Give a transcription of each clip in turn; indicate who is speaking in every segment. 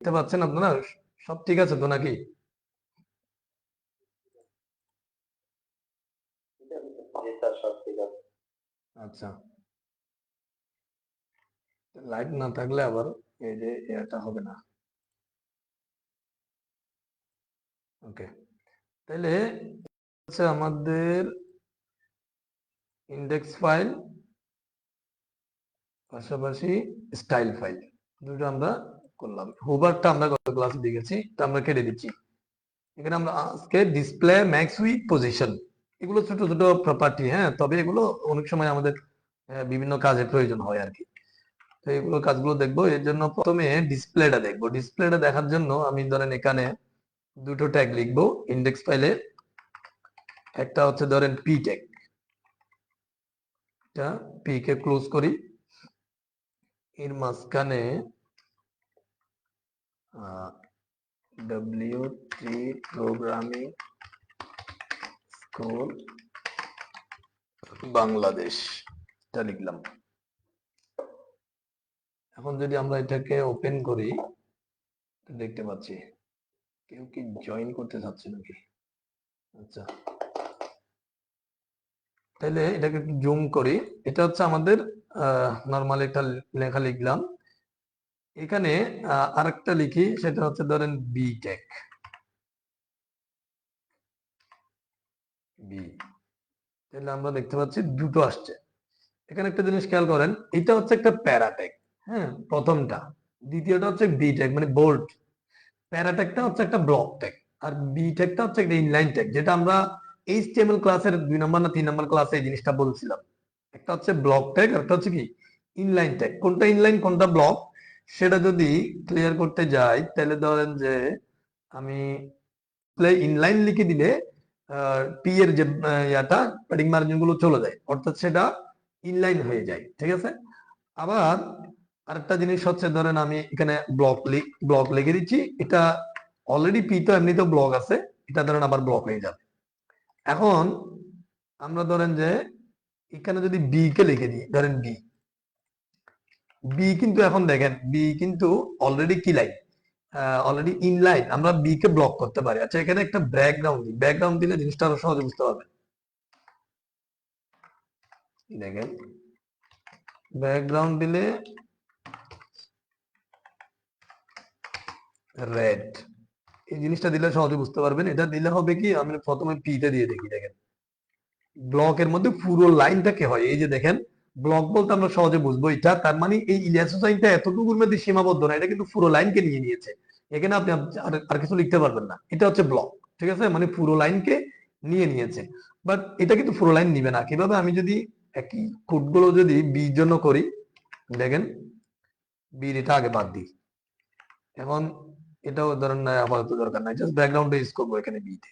Speaker 1: দেখতে পাচ্ছেন আপনারা? সব ঠিক আছে তো নাকি? আচ্ছা, লাইট না থাকলে আবার এই যে এটা হবে না। ওকে, তাহলে হচ্ছে আমাদের ইন্ডেক্স ফাইল পাশাপাশি স্টাইল ফাইল দুটো আমরা করলাম। হোভারটা আমরা গত ক্লাসে দেখেছি, তা আমরা কেটে দিচ্ছি। এখানে আমরা আজকে ডিসপ্লে ম্যাক্স উইথ পজিশন, এগুলো ছোট ছোট প্রপার্টি, হ্যাঁ, তবে এগুলো অনেক সময় আমাদের বিভিন্ন কাজে প্রয়োজন হয় আর কি। তো এগুলো কাজগুলো দেখবো। এর জন্য প্রথমে ডিসপ্লেটা দেখবো। ডিসপ্লেটা দেখার জন্য আমি ধরেন এখানে দুটো ট্যাগ লিখবো ইন্ডেক্স ফাইলে। একটা হচ্ছে ধরেন পি ট্যাগ, এটা পি কে ক্লোজ করি। এর মাঝখানে W3 প্রোগ্রামিং স্কুল বাংলাদেশ এটা লিখলাম। এখন যদি আমরা এটাকে ওপেন করি দেখতে পাচ্ছি কেউ কি জয়েন করতে চাচ্ছে নাকি? আচ্ছা, তাহলে এটাকে একটু জুম করি। এটা হচ্ছে আমাদের নরমালি একটা লেখা লিখলাম। এখানে আরেকটা লিখি, সেটা হচ্ছে ধরেন বি টেক বি। তাহলে আমরা দেখতে পাচ্ছি দুটো আসছে। এখানে একটা জিনিস খেয়াল করেন, এটা হচ্ছে একটা প্যারাটেক, হ্যাঁ, প্রথমটা। দ্বিতীয়টা হচ্ছে বি টেক মানে বোল্ট। প্যারাটেকটা হচ্ছে একটা ব্লক টেক, আর বি টেকটা হচ্ছে একটা ইনলাইন টেক, যেটা আমরা এইচটিএমএল ক্লাসের 2 নম্বর না 3 নম্বর ক্লাসে এই জিনিসটা বলছিলাম। একটা হচ্ছে ব্লক টেক আর একটা হচ্ছে কি ইনলাইন টেক। কোনটা ইনলাইন কোনটা ব্লক সেটা যদি ক্লিয়ার করতে যাই, তাহলে ধরেন যে আমি ইনলাইন লিখে দিলে পি এর যে ইয়াটা প্যাডিং মার্জিন গুলো চলে যায়, অর্থাৎ সেটা ইনলাইন হয়ে যায়, ঠিক আছে। আবার আরেকটা জিনিস হচ্ছে ধরেন আমি এখানে ব্লক লিখে দিচ্ছি, এটা অলরেডি পি তো এমনিতেও ব্লক আছে, এটা ধরেন আবার ব্লক হয়ে যাবে। এখন আমরা ধরেন যে এখানে যদি বি কে লিখে দিই, ধরেন বি বি কিন্তু এখন দেখেন বি কিন্তু অলরেডি কি লাইন, অলরেডি ইনলাইন। আমরা বি কে ব্লক করতে পারি। আচ্ছা, এখানে একটা ব্যাকগ্রাউন্ড দিই, ব্যাকগ্রাউন্ড দিলে জিনিসটা আরো সহজে বুঝতে পারবেন। দেখেন ব্যাকগ্রাউন্ড দিলে রেড, এই জিনিসটা দিলে সহজে বুঝতে পারবেন। এটা দিলে হবে কি, আমি প্রথমে পি তে দিয়ে দেখি। দেখেন ব্লকের মধ্যে পুরো লাইনটা কি হয়, এই যে দেখেন ব্লক বলতে আমরা সহজে বুঝবো এটা, তার মানে এই ইলিয়াসোসাইনটা এতটুকুর মধ্যে সীমাবদ্ধ না, এটা কিন্তু পুরো লাইনকে নিয়ে নিয়েছে। এখানে আপনি আর কিছু লিখতে পারবেন না, এটা হচ্ছে ব্লক, ঠিক আছে, মানে পুরো লাইনকে নিয়ে নিয়েছে। বাট এটা কিন্তু পুরো লাইন নিবে না। কিভাবে, আমি যদি একই কোডগুলো যদি বি জন্য করি, দেখেন বির এটা আগে বাদ দিই। এখন এটাও ধরেন আপাতত দরকার নাই, জাস্ট ব্যাকগ্রাউন্ডে ইউজ করবো এখানে বি তে।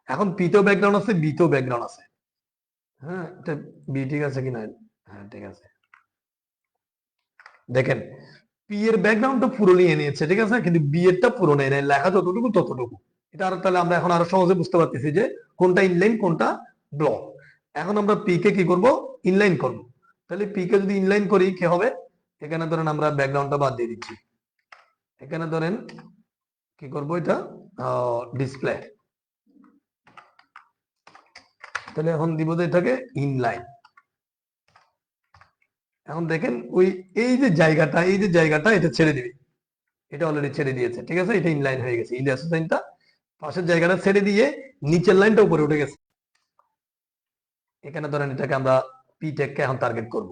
Speaker 1: এখন পি তেও ব্যাকগ্রাউন্ড আছে, বি তেও ব্যাকগ্রাউন্ড আছে, হ্যাঁ, এটা বি ঠিক আছে কিনা? হ্যাঁ ঠিক আছে। দেখেন পি এর ব্যাকগ্রাউন্ডটা পুরো নিয়ে নিয়েছে, ঠিক আছে, কিন্তু বি এরটা পুরো নেই নাই, লেখা যতটুকু ততটুকু। এটা আর তাহলে আমরা এখন আরো সহজে বুঝতে পারতেছি যে কোনটা ইনলাইন কোনটা ব্লক। এখন আমরা পি কে কি করব, ইনলাইন করব। তাহলে পি কে যদি ইনলাইন করি কি হবে, এখানে ধরেন আমরা ব্যাকগ্রাউন্ডটা বাদ দিয়ে দিচ্ছি। এখানে ধরেন কি করব, এটা ডিসপ্লে। তাহলে এখন দিব যে এটাকে ইনলাইন। এখন দেখেন ওই এই যে জায়গাটা, এই যে জায়গাটা এটা ছেড়ে দিবে, এটা অলরেডি ছেড়ে দিয়েছে, ঠিক আছে, এটা ইনলাইন হয়ে গেছে। ইলিয়াস লাইনটা পাশের জায়গাটা ছেড়ে দিয়ে নিচের লাইনটা উপরে উঠে গেছে। এখানে ধরেন এটাকে আমরা পি টেক কে এখন টার্গেট করব।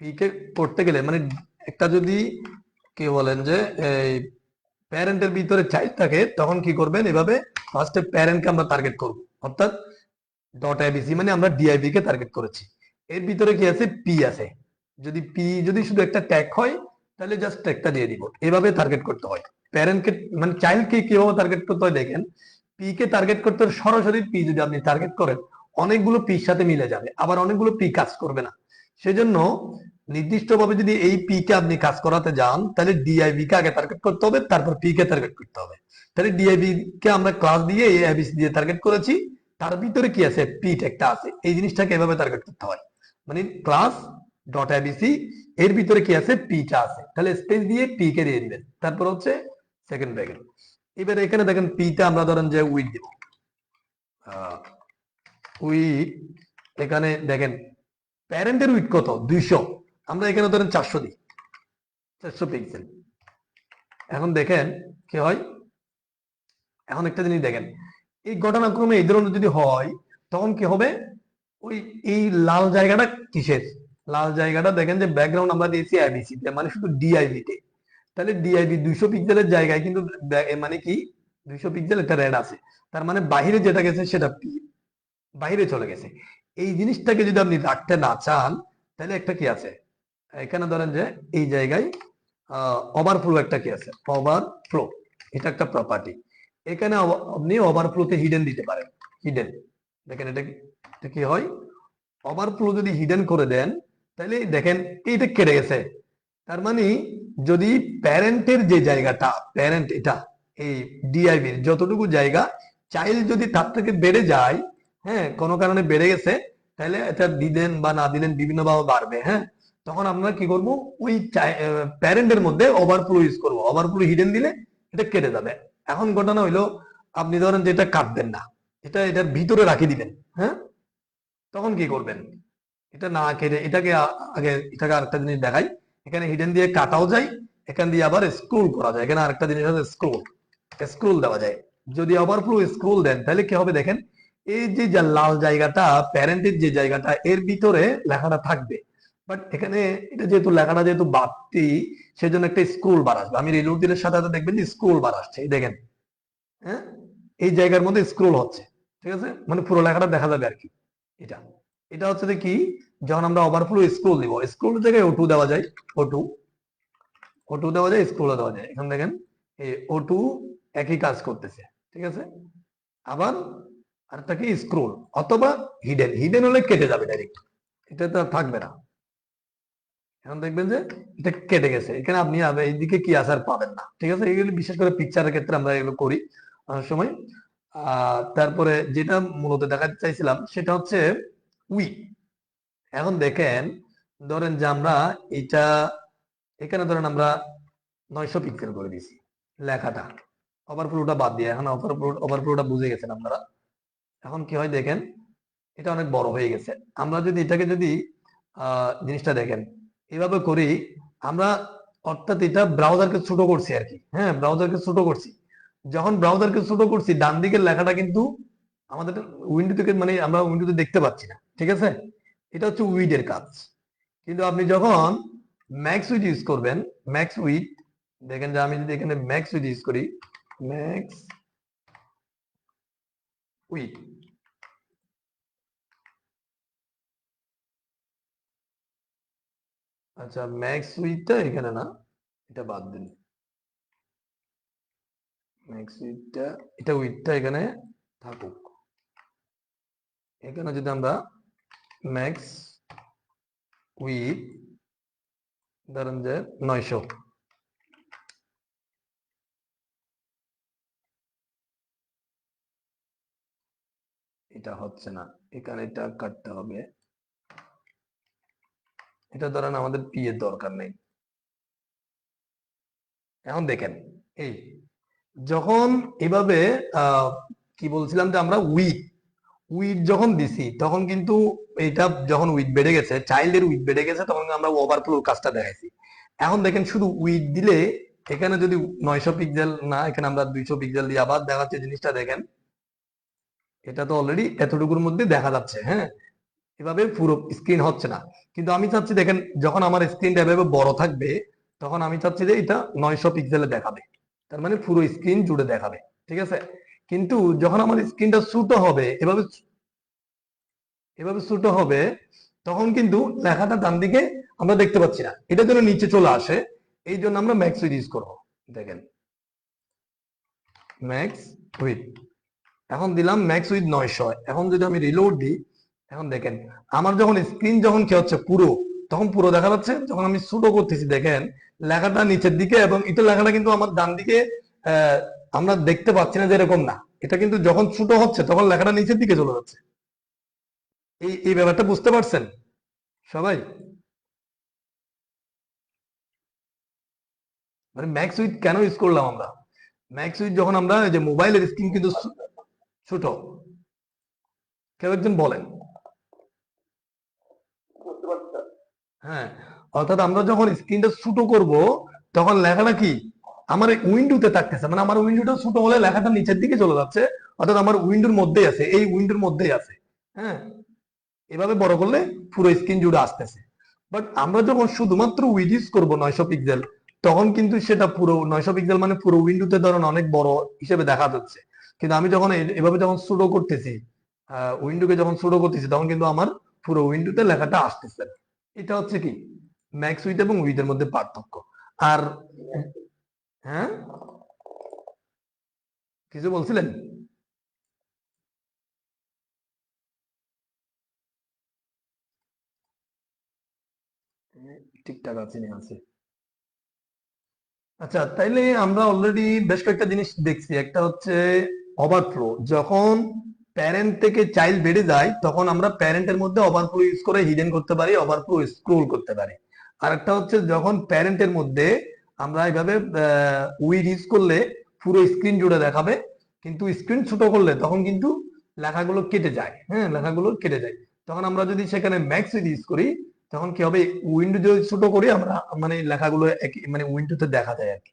Speaker 1: পি কে করতে গেলে মানে একটা যদি কি বলেন যে এই প্যারেন্টের ভিতরে চাইল্ড থাকে, তখন কি করবেন, এভাবে ফার্স্টে প্যারেন্টকে আমরা টার্গেট করব, অর্থাৎ ডট আইবিসি মানে আমরা ডিআইবি কে টার্গেট করেছি। এর ভিতরে কি আছে, পি আছে। যদি পি যদি শুধু একটা ট্যাগ হয় তাহলে জাস্ট ট্যাগটা দিয়ে দিব। এভাবে টার্গেট করতে হয় প্যারেন্টকে, মানে চাইল্ডকে কিভাবে টার্গেট করতে হয় দেখেন। পি কে টার্গেট করতে হলে সরাসরি পি যদি আপনি টার্গেট করেন, অনেকগুলো পির সাথে মিলে যাবে, আবার অনেকগুলো পি কাজ করবে না। সেজন্য নির্দিষ্টভাবে যদি এই পি কে আপনি কাজ করাতে যান, তাহলে ডিআইবি কে আগে টার্গেট করতে হবে, তারপর পি কে টার্গেট করতে হবে। তাহলে ডিআইবি কে আমরা ক্লাস দিয়ে এই আইবিসি দিয়ে টার্গেট করেছি, তার ভিতরে কি আছে, পিট একটা আছে। এই জিনিসটাকে এভাবে টার্গেট করতে হয়, মানে ক্লাস ডট আইবিসি এর ভিতরে কি আছে, পিটা আছে, তাহলে স্পেস দিয়ে পি কে দিয়ে দিবেন, তারপর হচ্ছে সেকেন্ড ব্র্যাকেট। এবারে এখানে দেখেন পিটা আমরা ধরেন যে উইথ দিব, উইথ, এখানে দেখেন প্যারেন্টের উইথ কত 200, আমরা এখানে ধরেন 400 দিই, 400 পিক্সেল। এখন দেখেন কি হয়, এখন একটা জিনিস দেখেন, এই ঘটনাক্রমে এই ধরনের যদি হয় তখন কি হবে, ওই এই লাল জায়গাটা কিসের, লাল জায়গাটা দেখেন যে ব্যাকগ্রাউন্ড আমরা দিয়েছি আইবিসি মানে শুধু ডিআইবি তে, তাহলে ডিআইবি 200 পিক্সেলের জায়গায় কিন্তু মানে কি 200 পিক্সেল একটা রেড আছে, তার মানে বাহিরে যেটা গেছে সেটা বাইরে চলে গেছে। এই জিনিসটাকে যদি আপনি রাখতে না চান তাহলে একটা কি আছে, এখানে ধরেন যে এই জায়গায় ওভারফ্লো একটা কি আছে, ওভারফ্লো, এটা একটা প্রপার্টি। এখানে আপনি ওভারফ্লোতে হিডেন দিতে পারেন, হিডেন, দেখেন এটা কি হয়, ওভারফ্লো যদি হিডেন করে দেন তাহলে দেখেন এইটা কেটে গেছে। তার মানে যদি প্যারেন্টের যে জায়গাটা, প্যারেন্ট এটা এই ডিআইবির যতটুকু জায়গা, চাইল্ড যদি তার থেকে বেড়ে যায়, হ্যাঁ কোনো কারণে বেড়ে গেছে, তাহলে এটা দিলেন বা না দিলেন বিভিন্ন ভাবে বাড়বে, হ্যাঁ তখন আমরা কি করব, ওই প্যারেন্টের মধ্যে ওভারফ্লো ইউজ করব, ওভারফ্লো হিডেন দিলে এটা কেটে যাবে। এখন ঘটনা হইলো আপনি ধরেন যে এটা কাটবেন না, এটা এটার ভিতরে রাখি দিবেন, হ্যাঁ তখন কি করবেন, এটা না কেটে এটাকে আগে এটাকে আরেকটা জিনিস দেখাই, এখানে হিডেন দিয়ে কাটাও যায়, এখান দিয়ে আবার স্ক্রোল করা যায়, এখানে আরেকটা জিনিস আছে স্ক্রোল, স্ক্রোল দেওয়া যায়। যদি ওভারফ্লো স্ক্রোল দেন তাহলে কি হবে দেখেন, এই যে লাল জায়গাটা প্যারেন্টের যে জায়গাটা এর ভিতরে লেখাটা থাকবে, বাট এখানে এটা যেহেতু লেখাটা যেহেতু বাড়তি, সেজন্য একটা স্ক্রোল বার আসবে, আমি রিলোড দিলে সাথে সাথে দেখবেন যে স্ক্রোল বার আসছে, এই দেখেন, হ্যাঁ এই জায়গার মধ্যে স্ক্রোল হচ্ছে, ঠিক আছে, মানে পুরো লেখাটা দেখা যাবে আর কি। এটা এটা হচ্ছে যে কি, যখন আমরা ওভারফ্লো স্ক্রোল দিব, স্ক্রোল জায়গায় ও2 দেওয়া যায়, ও2, ও2 দেওয়া যায়, স্ক্রোল দেওয়া যায়, এখন দেখেন এই ও2 একই কাজ করতেছে, ঠিক আছে। আবার আরেকটা কি স্ক্রোল অথবা হিডেন, হিডেন হলে কেটে যাবে ডাইরেক্ট, এটা তো আর থাকবে না। এখন দেখবেন যে এটা কেটে গেছে, এখানে আপনি এইদিকে কি আসার পাবেন না, ঠিক আছে, এগুলো বিশেষ করে পিকচারের ক্ষেত্রে আমরা এগুলো করি অনেক সময়। তারপরে যেটা মূলত দেখাতে চাইছিলাম সেটা হচ্ছে উই। এখন দেখেন ধরেন যে আমরা এটা এখানে ধরেন আমরা 900 পিক্সেল করে দিয়েছি লেখাটা, ওভারফ্লোটা বাদ দিয়ে, এখন ওভারফ্লোটা বুঝে গেছেন আপনারা। এখন কি হয় দেখেন, এটা অনেক বড় হয়ে গেছে, আমরা যদি এটাকে যদি জিনিসটা দেখেন এভাবে করি আমরা, অর্থাৎ এটা ব্রাউজারকে ছোট করছি আর কি, হ্যাঁ ব্রাউজারকে ছোট করছি। যখন ব্রাউজারকে ছোট করছি ডান দিকের লেখাটা কিন্তু আমাদের উইন্ডো থেকে মানে আমরা উইন্ডোতে দেখতে পাচ্ছি না, ঠিক আছে, এটা হচ্ছে উইডের কাজ। কিন্তু আপনি যখন ম্যাক্স উইড ইউজ করবেন, ম্যাক্স উইড, দেখেন যে আমি যদি এখানে ম্যাক্স উইড ইউজ করি, ম্যাক্স উইড, আচ্ছা ম্যাক্স উইডটা এখানে না, এটা বাদ দিন, ম্যাক্স উইডটা, এটা উইডটা এখানে থাকুক, এখানে যদি আমরা ম্যাক্স উইড ধরেন যে 900, এটা হচ্ছে না, এখানে এটা কাটতে হবে, এটা ধরেন আমাদের পি এর দরকার নেই। এখন দেখেন এই যখন এভাবে কি বলছিলাম যে আমরা উইথ উইথ যখন দিছি তখন কিন্তু এটা যখন উইথ বেড়ে গেছে, চাইল্ডের উইথ বেড়ে গেছে, তখন আমরা ওভারফ্লো কাজটা দেখাইছি। এখন দেখেন শুধু উইথ দিলে এখানে যদি 900 পিক্সেল না, এখানে আমরা 200 পিক্সেল দিয়ে আবার দেখাচ্ছে জিনিসটা দেখেন, এটা তো অলরেডি এতটুকুর মধ্যে দেখা যাচ্ছে, হ্যাঁ এভাবে পুরো স্ক্রিন হচ্ছে না। কিন্তু আমি চাচ্ছি দেখেন যখন আমার স্ক্রিনটা এভাবে বড় থাকবে তখন আমি চাচ্ছি যে এটা 900 পিক্সেলে দেখাবে, তার মানে পুরো স্ক্রিন জুড়ে দেখাবে, ঠিক আছে। কিন্তু যখন আমার স্ক্রিনটা ছোট হবে, এভাবে এভাবে ছোট হবে, তখন কিন্তু লেখাটা ডান দিকে আমরা দেখতে পাচ্ছি না, এটা যেন নিচে চলে আসে, এই জন্য আমরা ম্যাক্স উইথ ইউজ করবো। দেখেন ম্যাক্স উইথ, এখন দিলাম ম্যাক্স উইথ 900, এখন যদি আমি রিলোড দিই, এখন দেখেন আমার যখন স্ক্রিন যখন কি হচ্ছে পুরো, তখন পুরো দেখা যাচ্ছে, যখন আমি ছোট করতেছি দেখেন লেখাটা নিচের দিকে, এবং এটা লেখাটা কিন্তু আমার ডান দিকে আহ, আমরা দেখতে পাচ্ছি না যে এরকম না, এটা কিন্তু যখন ছোট হচ্ছে তখন লেখাটা নিচের দিকে চলে যাচ্ছে। এই এই ব্যাপারটা বুঝতে পারছেন সবাই? মানে ম্যাক্স উইথ কেন ইউজ করলাম আমরা? ম্যাক্স উইথ যখন আমরা যে মোবাইলের স্ক্রিন কিন্তু ছোট, কেউ একজন বলেন। হ্যাঁ, অর্থাৎ আমরা যখন স্ক্রিনটা ছোট করব তখন লেখাটা কি আমার উইন্ডোতে থাকতেছে, মানে আমার উইন্ডোটা ছোট হলে লেখাটা নিচের দিকে চলে যাচ্ছে, অর্থাৎ আমার উইন্ডোর মধ্যেই আছে, এই উইন্ডোর মধ্যেই আছে। হ্যাঁ, এভাবে বড় করলে পুরো স্ক্রিন জুড়ে আসতেছে। বাট আমরা যখন শুধুমাত্র উইড ইউজ করবো 900 পিক্সেল, তখন কিন্তু সেটা পুরো 900 পিক্সেল মানে পুরো উইন্ডোতে ধরেন অনেক বড় হিসেবে দেখা যাচ্ছে। কিন্তু আমি যখন এভাবে যখন ছোট করতেছি, উইন্ডোকে যখন ছোট করতেছি, তখন কিন্তু আমার পুরো উইন্ডোতে লেখাটা আসতেছে না। এটা হচ্ছে কি ম্যাক্স উইথ এবং উইথ এর মধ্যে পার্থক্য। আর হ্যাঁ, কিছু বলছিলেন? ঠিকঠাক আছে না আছে। আচ্ছা, তাইলে আমরা অলরেডি বেশ কয়েকটা জিনিস দেখছি। একটা হচ্ছে ওভারফ্লো, যখন প্যারেন্ট থেকে চাইল্ড বেড়ে যায় তখন আমরা প্যারেন্টের মধ্যে ওভারফ্লো ইউজ করে হিডেন করতে পারি, ওভারফ্লো স্ক্রোল করতে পারি। আর একটা হচ্ছে যখন প্যারেন্টের মধ্যে আমরা এইভাবে উইড ইউজ করলে পুরো স্ক্রিন জুড়ে দেখাবে, কিন্তু স্ক্রিন ছোট করলে তখন কিন্তু লেখাগুলো কেটে যায়। হ্যাঁ, লেখাগুলো কেটে যায়। তখন আমরা যদি সেখানে ম্যাক্স উইড ইউজ করি, তখন কি হবে, উইন্ডো যদি ছোট করি আমরা, মানে লেখাগুলো মানে উইন্ডোতে দেখা যায় আর কি।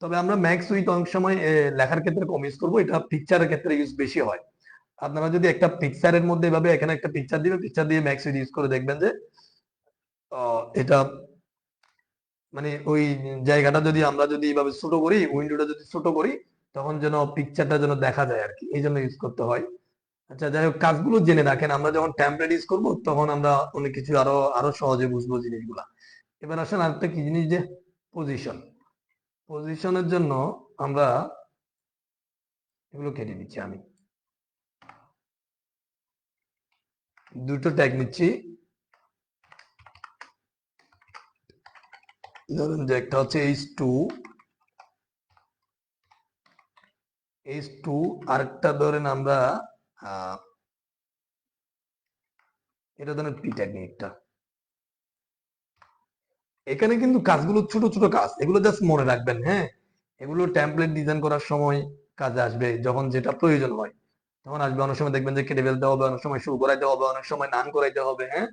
Speaker 1: তবে আমরা ম্যাক্স উইথ অনেক সময় লেখার ক্ষেত্রে কম ইউজ করবো, এটা পিকচারের ক্ষেত্রে ইউজ বেশি হয়। আপনারা যদি একটা পিকচারের মধ্যে এভাবে এখানে একটা পিকচার দিবে, পিকচার দিয়ে ম্যাক্স উইথ ইউজ করে দেখবেন যে এটা মানে ওই জায়গাটা যদি আমরা যদি এইভাবে ছোট করি, উইন্ডোটা যদি ছোট করি, তখন যেন পিকচারটা যেন দেখা যায় আর কি, এই জন্য ইউজ করতে হয়। আচ্ছা, যাই হোক, কাজগুলো জেনে রাখেন। আমরা যখন টেমপ্লেট ইউজ করবো তখন আমরা অনেক কিছু আরো আরো সহজে বুঝবো জিনিসগুলা। এবার আসেন আরেকটা কি জিনিস, যে পজিশন। পজিশনের জন্য আমরা এগুলো কেটে দিচ্ছি। আমি দুটো ট্যাগ নিচ্ছি। ধরুন যে একটা হচ্ছে h2, h2, আরেকটা ধরেন আমরা এটা ধরেন p ট্যাগ নিই একটা। এখানে কিন্তু কাজগুলো ছোট ছোট কাজ, এগুলো জাস্ট মনে রাখবেন। হ্যাঁ, এগুলো টেমপ্লেট ডিজাইন করার সময় কাজে আসবে, যখন যেটা প্রয়োজন হয় তখন আসবে। অনেক সময় দেখবেন যে কেটে ফেলতে হবে, অনেক সময় শুরু করাইতে হবে, অনেক সময় নান করাইতে হবে। হ্যাঁ,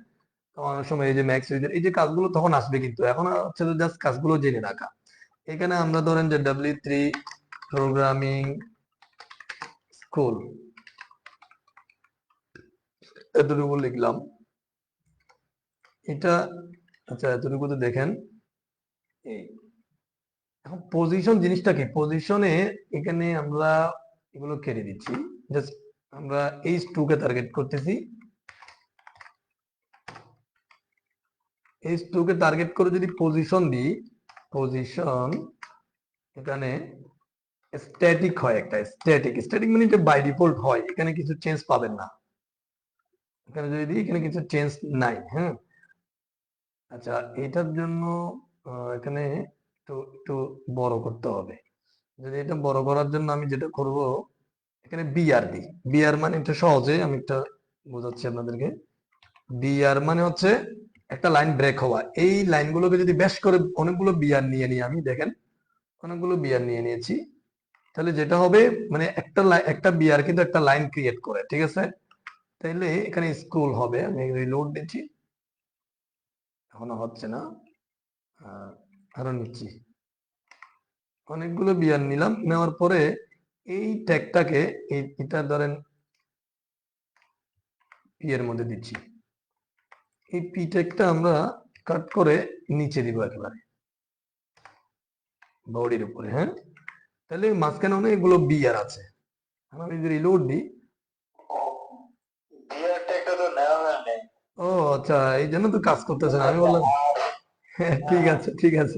Speaker 1: তো অনেক সময় এই যে ম্যাক্স উইজের এই যে কাজগুলো তখন আসবে, কিন্তু এখন হচ্ছে জাস্ট কাজগুলো জেনে রাখা। এখানে আমরা ধরেন যে W3 প্রোগ্রামিং স্কুল এতটুকু লিখলাম, এটা। আচ্ছা, এতটুকু তো দেখেন। এই এখন পজিশন জিনিসটা কি, পজিশনে এখানে আমরা এগুলো কেটে দিচ্ছি। জাস্ট আমরা h2 কে টার্গেট করতেছি। h2 কে টার্গেট করে যদি পজিশন দিই, পজিশন এখানে স্ট্যাটিক হয়, একটা স্ট্যাটিক। স্ট্যাটিক মানে এটা বাই ডিফল্ট হয়, এখানে কিছু চেঞ্জ পাবেন না। এখানে যদি দিই, এখানে কিছু চেঞ্জ নাই। হ্যাঁ, আচ্ছা, এটার জন্য এখানে একটু একটু বড় করতে হবে। যদি এটা বড় করার জন্য আমি যেটা করব, এখানে বিআর দিই। বিআর মানে এটা সহজে আমি একটা বোঝাচ্ছি আপনাদেরকে। বিআর মানে হচ্ছে একটা লাইন ব্রেক হওয়া। এই লাইনগুলোকে যদি বেশ করে অনেকগুলো বিআর নিয়ে নিই, আমি দেখেন অনেকগুলো বিআর নিয়ে নিয়েছি, তাহলে যেটা হবে মানে একটা বিআর কিন্তু একটা লাইন ক্রিয়েট করে, ঠিক আছে। তাইলে এখানে স্কুল হবে। আমি রিলোড দিচ্ছি, এখনো হচ্ছে না। আরো নিচ্ছি, অনেকগুলো বিয়ার নিলাম। নেওয়ার পরে এই ট্যাগটাকে এটা ধরেন পি এর মধ্যে দিচ্ছি। এই পি ট্যাগটা আমরা কাট করে নিচে দিব একেবারে বডির উপরে। হ্যাঁ, তাহলে মাঝখানে অনেকগুলো বিয়ার আছে। আমি যদি রিলোড দিই, ও আচ্ছা, এই জন্য তো কাজ করতেছে না। আমি বললাম হ্যাঁ, ঠিক আছে ঠিক আছে,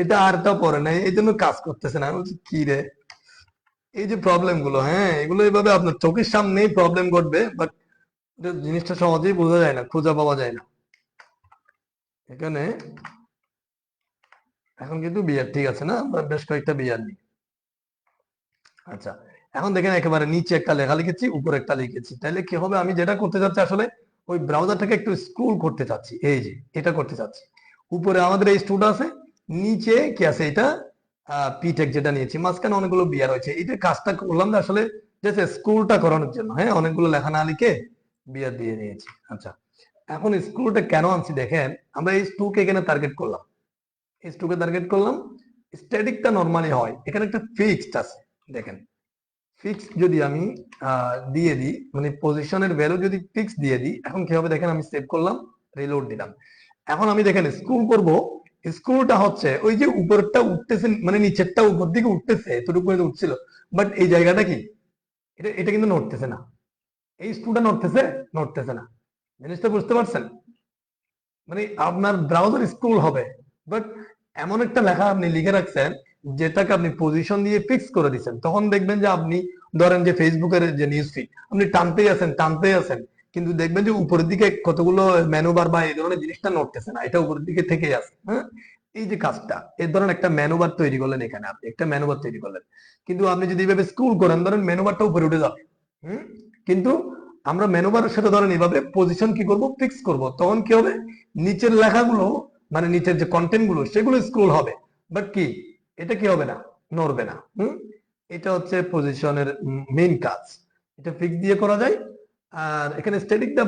Speaker 1: এটা আরটা পরে নাই, এই জন্য কাজ করতেছে না। আমি বলছি কি রে, এই যে প্রবলেম গুলো, হ্যাঁ, এগুলো এইভাবে আপনার চোখের সামনেই প্রবলেম ঘটবে, বাট জিনিসটা সহজেই বোঝা যায় না, খুঁজে পাওয়া যায় না। এখানে এখন কিন্তু বিয়ার ঠিক আছে না, আমরা বেশ কয়েকটা বিয়ার নিই। আচ্ছা, এখন দেখেন একেবারে নিচে একটা লেখা লিখেছি, উপরে একটা লিখেছি। তাহলে কি হবে, আমি যেটা করতে চাচ্ছি আসলে ওই ব্রাউজারটাকে একটু স্ক্রল করতে চাচ্ছি, এই যে এটা করতে চাচ্ছি। উপরে আমাদের এই স্টুড আছে, নিচে কি আছে, এটা পিটেক যেটা নিয়েছি, মাঝখানে অনেকগুলো বিয়ার হয়েছে। এটা কাজটা করলাম না আসলে যে স্কুলটা করানোর জন্য, হ্যাঁ, অনেকগুলো লেখা না লিখে বিয়ার দিয়ে নিয়েছি। আচ্ছা, এখন স্ক্রুটা কেন আনছি দেখেন, আমরা এই স্ক্রুকে এখানে টার্গেট করলাম, এই স্ক্রুকে টার্গেট করলাম। স্ট্যাটিকটা নরমালি হয়, এখানে একটা ফিক্সড আছে দেখেন। ফিক্স যদি আমি দিয়ে দিই, মানে পজিশনের ভ্যালু যদি ফিক্স দিয়ে দিই, এখন কি হবে দেখেন, আমি সেভ করলাম, রিলোড দিলাম। এখন আমি দেখেন স্ক্রু করব, স্ক্রুটা হচ্ছে ওই যে উপরটা উঠতেছে, মানে নিচেরটা উপর দিকে উঠতেছে, এতটুকু পর্যন্ত উঠছিল, বাট এই জায়গাটা কি, এটা এটা কিন্তু নড়তেছে না। এই স্ক্রুটা নড়তেছে, নড়তেছে না। জিনিসটা বুঝতে পারছেন? মানে আপনার ব্রাউজার স্ক্রল হবে, বাট এমন একটা লেখা আপনি লিখে রাখছেন যেটাকে আপনি পজিশন দিয়ে ফিক্স করে দিচ্ছেন, তখন দেখবেন যে আপনি ধরেন যে ফেসবুকের যে নিউজ ফিড আপনি টানতেই আছেন, কিন্তু দেখবেন যে উপরের দিকে কতগুলো মেনু বার বা এই ধরনের জিনিসটা নড়তেছে না, এটা উপরের দিকে থেকেই আছে। হ্যাঁ, এই যে কাজটা, এই ধরনের একটা মেনু বার তৈরি করলেন, এখানে আপনি একটা মেনু বার তৈরি করলেন, কিন্তু আপনি যদি এইভাবে স্ক্রল করেন, ধরেন মেনু বারটা উপরে উঠে যাবে। হুম, কিন্তু আমরা মেনু বারের সাথে ধরেন এইভাবে পজিশন কি করব, ফিক্স করব, তখন কি হবে, নিচের লেখাগুলো, মানে নিচের যে কন্টেন্ট গুলো সেগুলো স্ক্রল হবে, বাট কি, এটা কি হবে না, নড়বে না। এটা হচ্ছে পজিশনের মেইন কাজ, এটা ফিক্স দিয়ে করা যায়। আর এখানে স্ট্যাটিকটা